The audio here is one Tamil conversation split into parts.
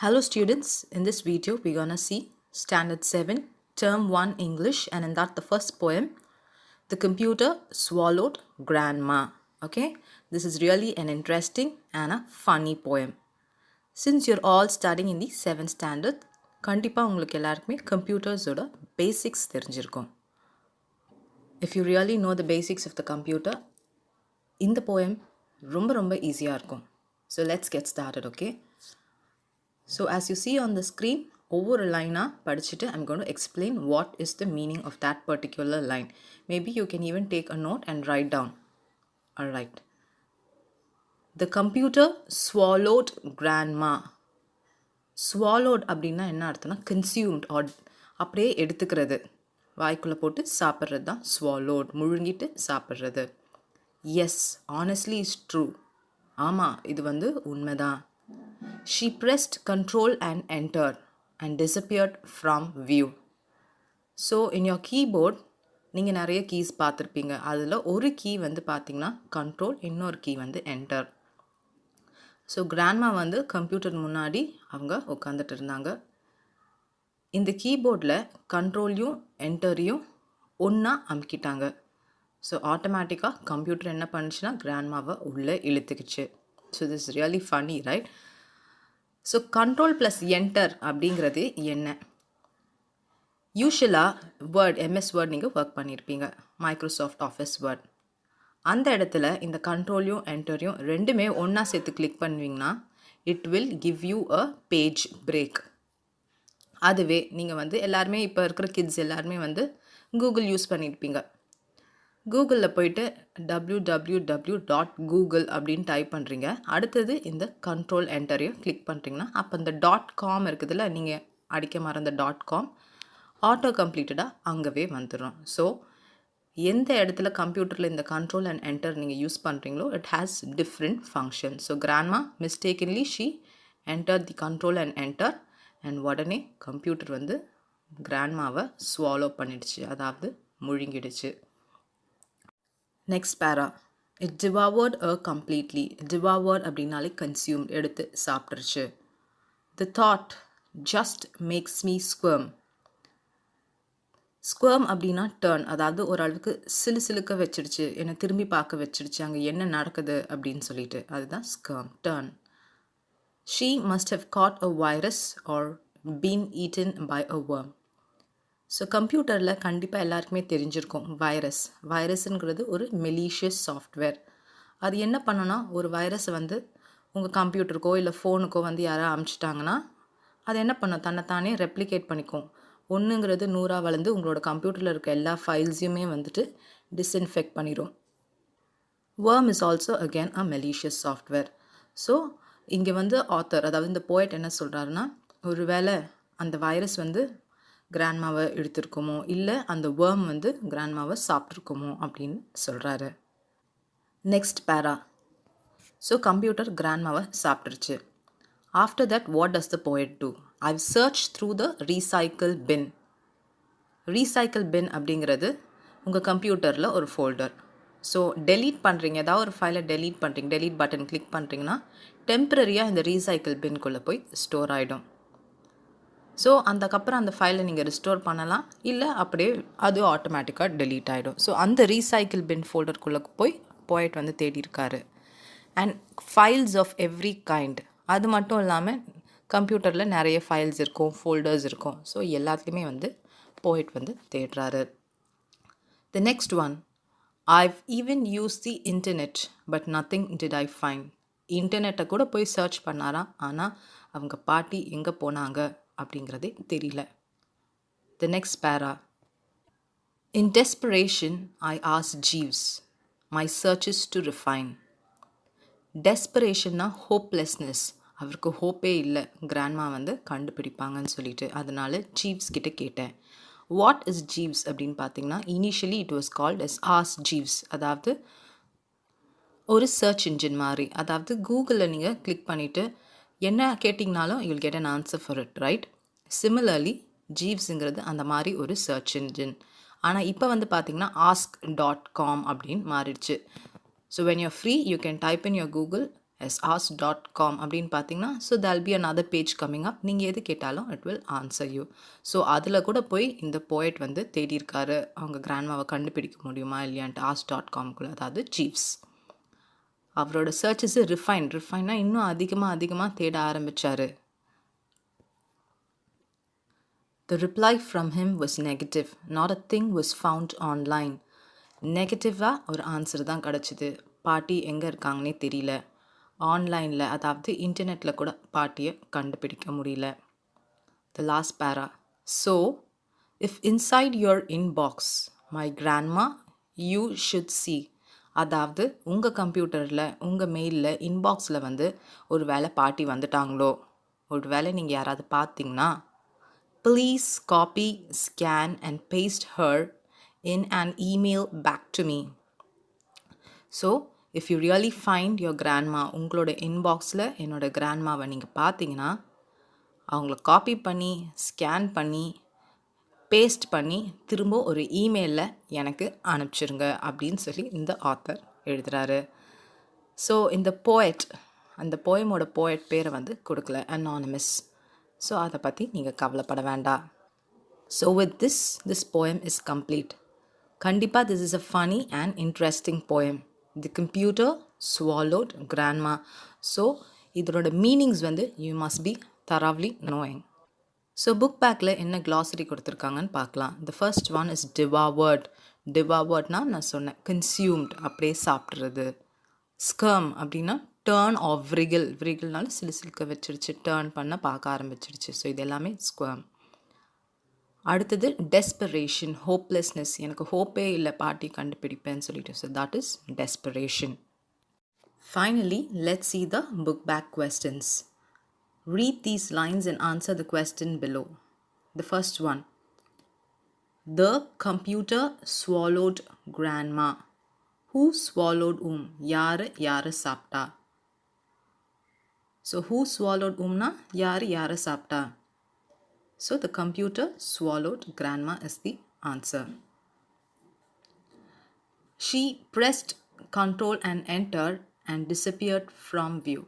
Hello students, in this video we're gonna see Standard 7, Term 1 English, and in that the first poem, The Computer Swallowed Grandma. Okay, this is really an interesting and a funny poem. Since you're all studying in the 7th standard, கண்டிப்பா உங்களுக்கு எல்லாருக்குமே கம்ப்யூட்டர்ஸோட பேசிக்ஸ் தெரிஞ்சிருக்கும். If you really know the basics of the computer, இந்த poem ரொம்ப ஈஸியாக இருக்கும். So let's get started, okay? So as you see on the screen, ஒவ்வொரு லைனாக படிச்சுட்டு I'm going to explain what is the meaning of that particular line. Maybe you can even take a note and write down. Alright. The computer swallowed grandma. Swallowed அப்படின்னா என்ன அர்த்தம்னா consumed or அப்படியே எடுத்துக்கிறது, வாய்க்குள்ளே போட்டு சாப்பிட்றது தான் swallowed, முழுங்கிட்டு சாப்பிட்றது. Yes, honestly is true. ஆமாம், இது உண்மைதான். She pressed control and enter and disappeared from view. So in your keyboard நீங்கள் நிறைய கீஸ் பார்த்துருப்பீங்க. அதில் ஒரு கீ பார்த்தீங்கன்னா கண்ட்ரோல், இன்னொரு key enter. So grandma computer முன்னாடி அவங்க உட்காந்துட்டு இருந்தாங்க. இந்த கீபோர்டில் கண்ட்ரோலையும் என்டரையும் ஒன்றா அமுக்கிட்டாங்க. ஸோ ஆட்டோமேட்டிக்காக கம்ப்யூட்டர் என்ன பண்ணுச்சுன்னா கிராண்ட்மாவை உள்ளே இழுத்துக்குச்சு. So this is really funny, right? So control plus enter அப்படிங்கிறது என்ன? யூஷுவலாக வேர்ட், எம்எஸ் வேர்ட் நீங்கள் ஒர்க் பண்ணியிருப்பீங்க, மைக்ரோசாஃப்ட் ஆஃபீஸ் வேர்ட். அந்த இடத்துல இந்த கண்ட்ரோலையும் என்டரையும் ரெண்டுமே ஒன்றா சேர்த்து கிளிக் பண்ணுவீங்கன்னா it will give you a page break. அதுவே நீங்கள் எல்லாருமே இப்போ இருக்கிற கிட்ஸ் எல்லாருமே கூகுள் யூஸ் பண்ணியிருப்பீங்க. கூகுளில் போயிட்டு www.google அப்படின்னு டைப் பண்ணுறீங்க. அடுத்தது இந்த கண்ட்ரோல் என்டரையும் கிளிக் பண்ணுறீங்கன்னா அப்போ இந்த .com இருக்குதுல்ல, நீங்கள் அடிக்க மறந்த .com ஆட்டோ கம்ப்ளீட்டடாக அங்கவே வந்துடும். ஸோ எந்த இடத்துல கம்ப்யூட்டரில் இந்த கண்ட்ரோல் அண்ட் என்டர் நீங்கள் யூஸ் பண்ணுறீங்களோ it has different function. So grandma mistakenly she enter the control and enter and உடனே கம்ப்யூட்டர் கிராண்ட்மாவை ஸ்வாலோ பண்ணிடுச்சு, அதாவது முழுங்கிடுச்சு. நெக்ஸ்ட் பேரா, it devoured her completely. devoured அப்படின்னாலே consumed, எடுத்து சாப்பிட்ருச்சு. The thought just makes me squirm. ஸ்குவர்ம் அப்படின்னா டர்ன், அதாவது ஓரளவுக்கு சிலுக்க வச்சிடுச்சு, என்னை திரும்பி பார்க்க வச்சிடுச்சு, அங்கே என்ன நடக்குது அப்படின்னு சொல்லிட்டு, அதுதான் ஸ்குவர்ம், turn. She must have caught a virus or been eaten by a worm. So கம்ப்யூட்டரில் கண்டிப்பாக எல்லாருக்குமே தெரிஞ்சிருக்கும் வைரஸ். வைரஸுங்கிறது ஒரு மெலீஷியஸ் சாஃப்ட்வேர். அது என்ன பண்ணுன்னா, ஒரு வைரஸை உங்கள் கம்ப்யூட்டருக்கோ இல்லை ஃபோனுக்கோ யாராவது அனுப்பிச்சிட்டாங்கன்னா அது என்ன பண்ணும், தன்னைத்தானே ரெப்ளிகேட் பண்ணிக்கும். ஒன்றுங்கிறது 100 வளர்ந்து உங்களோட கம்ப்யூட்டரில் இருக்க எல்லா ஃபைல்ஸையுமே டிஸ்இன்ஃபெக்ட் பண்ணிடும். worm is also again a malicious software. So இங்கே ஆத்தர், அதாவது இந்த போயட் என்ன சொல்கிறாருன்னா, ஒரு வேளை அந்த வைரஸ் கிராண்ட்மாவை எடுத்திருக்குமோ, இல்லை அந்த வேர்ம் கிராண்ட்மாவை சாப்பிட்ருக்குமோ அப்படின்னு சொல்கிறாரு. நெக்ஸ்ட் பேரா, ஸோ கம்ப்யூட்டர் கிராண்ட்மாவை சாப்பிட்ருச்சு. After that what does the poet do? I've search through the recycle bin. Recycle bin அப்படிங்கிறது உங்கள் கம்ப்யூட்டரில் ஒரு ஃபோல்டர். ஸோ டெலீட் பண்ணுறீங்க, ஏதாவது ஒரு ஃபைலை டெலீட் பண்ணுறீங்க, டெலீட் பட்டன் கிளிக் பண்ணுறீங்கன்னா டெம்பரரியாக இந்த ரீசைக்கிள் பின்குள்ளே போய் ஸ்டோர் ஆகிடும். ஸோ அதுக்கப்புறம் அந்த ஃபைலை நீங்கள் ரிஸ்டோர் பண்ணலாம், இல்லை அப்படியே அது ஆட்டோமேட்டிக்காக டெலீட் ஆகிடும். ஸோ அந்த ரீசைக்கிள் பின் ஃபோல்டருக்குள்ளே போய் போய்ட் தேடி இருக்காரு. And files of every kind, அது மட்டும் இல்லாமல் கம்ப்யூட்டரில் நிறைய ஃபைல்ஸ் இருக்கும், ஃபோல்டர்ஸ் இருக்கும். ஸோ எல்லாத்துலேயுமே போய்ட் தேடுறாரு. The next one, I've even use the internet but nothing did I find. இன்டர்நெட்டை கூட போய் சர்ச் பண்ணாராம், ஆனால் அவங்க பாட்டி எங்கே போனாங்க அப்படிங்கிறதே தெரியல. The next para, in desperation I ask Jeeves my searches to refine. டெஸ்பரேஷன்னா ஹோப்லெஸ்னஸ், அவருக்கு ஹோப்பே இல்லை கிராண்ட்மா கண்டுபிடிப்பாங்கன்னு சொல்லிட்டு, அதனால ஜீவ்ஸ் கிட்ட கேட்டேன். வாட் இஸ் ஜீவ்ஸ் அப்படின்னு பார்த்தீங்கன்னா, initially it was called S as Jeeves, அதாவது ஒரு சர்ச் இன்ஜின் மாதிரி. அதாவது கூகுளில் நீங்கள் கிளிக் பண்ணிவிட்டு என்ன கேட்டிங்கனாலும் you will get an answer for it, right? Similarly ஜீவ்ஸுங்கிறது அந்த மாதிரி ஒரு சர்ச் இன்ஜின். ஆனால் இப்போ பார்த்தீங்கன்னா ask.com அப்படின்னு மாறிடுச்சு. So when you're free you can type in your Google as ask.com அப்படின்னு பார்த்தீங்கன்னா so there'll be another page coming up. நீங்கள் எது கேட்டாலும் it will answer you. So அதில் கூட போய் இந்த poet வந்து தேடியிருக்காரு அவங்க கிராண்ட்மாவை கண்டுபிடிக்க முடியுமா இல்லையான்ட்டு ask.comக்குள்ள, அதாவது ஜீவ்ஸ். அவரோட சர்ச்சஸ் ரிஃபைன்னா இன்னும் அதிகமாக தேட ஆரம்பித்தார். The reply from him was negative. Not a thing was found online. நெகட்டிவாக ஒரு ஆன்சர் தான் கிடச்சிது. பாட்டி எங்கே இருக்காங்கன்னே தெரியல. ஆன்லைனில், அதாவது இன்டர்நெட்டில் கூட பாட்டியை கண்டுபிடிக்க முடியல. The last para. So, if inside your inbox, my grandma, you should see. அதாவது உங்கள் கம்ப்யூட்டரில், உங்கள் மெயிலில், இன்பாக்ஸில் வந்து ஒரு வேளை பாட்டி வந்துட்டாங்களோ, ஒரு வேளை நீங்கள் யாராவது பார்த்தீங்கன்னா, please copy, scan and paste her in an email back to me. So, if you really find your grandma, உங்களோட இன்பாக்ஸில் என்னோட கிராண்ட்மாவை நீங்கள் பார்த்தீங்கன்னா, அவங்கள காப்பி பண்ணி, ஸ்கேன் பண்ணி, பேஸ்ட் பண்ணி, திரும்ப ஒரு இமெயிலில் எனக்கு அனுப்பிச்சிருங்க அப்படின்னு சொல்லி இந்த ஆத்தர் எழுதுகிறாரு. ஸோ இந்த போயட், அந்த போயமோட போயட் பேரை வந்து கொடுக்கல, அனானிமஸ். ஸோ அதை பற்றி நீங்கள் கவலைப்பட வேண்டாம். So with this poem is complete. கண்டிப்பாக this is a funny and interesting poem. The computer swallowed grandma. So இதோட மீனிங்ஸ் வந்து you must be thoroughly knowing. So book பேக்கில் என்ன glossary கொடுத்துருக்காங்கன்னு பார்க்கலாம். The first one is devoured. devouredனா நான் சொன்னேன் consumed, அப்படியே சாப்பிட்றது. skirm அப்படின்னா டேர்ன் ஆஃப் விரிகிள்னால சிலுக்க வச்சிருச்சு, டேர்ன் பண்ண பார்க்க ஆரம்பிச்சிருச்சு. ஸோ இது எல்லாமே ஸ்குவம். அடுத்தது டெஸ்பரேஷன், ஹோப்லெஸ்னஸ், எனக்கு ஹோப்பே இல்லை பாட்டி கண்டுபிடிப்பேன்னு சொல்லிட்டு. So that is desperation. Finally let's see the book back questions. Read these lines and answer the question below. The first one. The computer swallowed grandma. Who swallowed whom? யாரு சாப்பிட்டா? So who swallowed whomனா யாரு சாப்பிட்டா? So the computer swallowed grandma is the answer. She pressed Control and Enter and disappeared from view.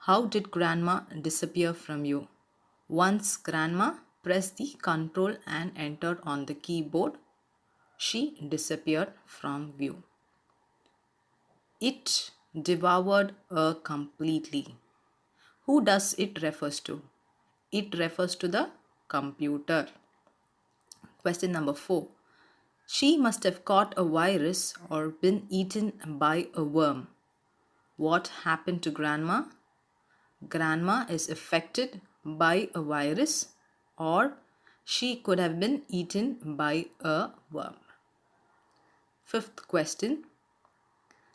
How did grandma disappear from you? Once grandma pressed the Control and Enter on the keyboard, she disappeared from view. It devoured her completely. Who does it refers to? It refers to the computer. Question number 4. She must have caught a virus or been eaten by a worm. What happened to grandma? Grandma is affected by a virus or she could have been eaten by a worm. Fifth question.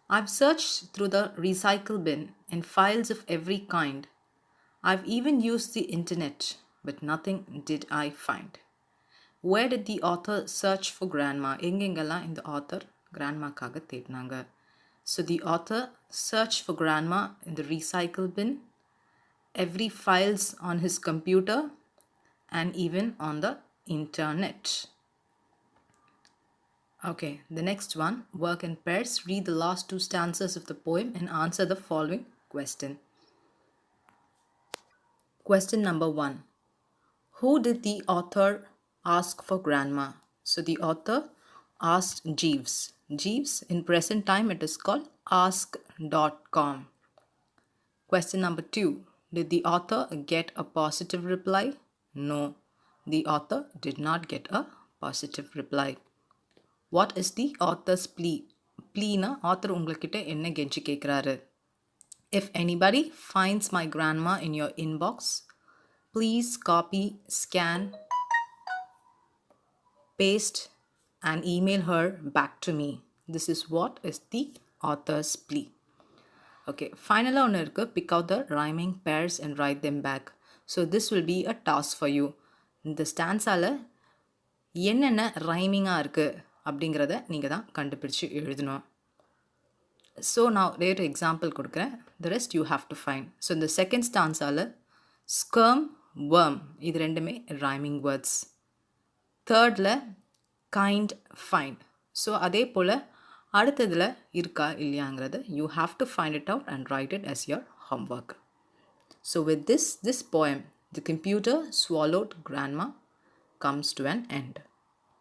I've searched through the recycle bin in files of every kind. I've even used the internet, but nothing did I find. Where did the author search for grandma? எங்கெங்கெல்லாம் இந்த author grandmaக்காக தேடினாங்க? So the author searched for grandma in the recycle bin, every files on his computer, and even on the internet. Okay, the next one, work in pairs. Read the last 2 stanzas of the poem and answer the following question. Question number 1. Who did the author ask for grandma? So the author asked Jeeves. Jeeves, in present time it is called ask.com. Question number 2. Did the author get a positive reply? No, the author did not get a positive reply. What is the author's plea? Pleana author உங்ககிட்ட என்ன கெஞ்சி கேட்குறாரு? If anybody finds my grandma in your inbox, please copy, scan, paste and email her back to me. This is what is the author's plea. Okay, finally ஒன்று இருக்கு. Pick out the rhyming pairs and write them back. So this will be a task for you. இந்த ஸ்டான்ஸால் என்னென்ன ரைமிங்காக இருக்குது அப்படிங்கிறத நீங்கள் தான் கண்டுபிடிச்சி எழுதணும். ஸோ நான் வேறு எக்ஸாம்பிள் கொடுக்குறேன். the rest you have to find. So இந்த செகண்ட் ஸ்டான்ஸால் skirm, worm இது ரெண்டுமே ரைமிங் வேர்ட்ஸ். தேர்டில் kind, find. ஸோ அதே போல் அடுத்ததில் இருக்கா இல்லையாங்கிறது you have to find it out and write it as your homework. So with this poem, The Computer Swallowed Grandma, comes to an end.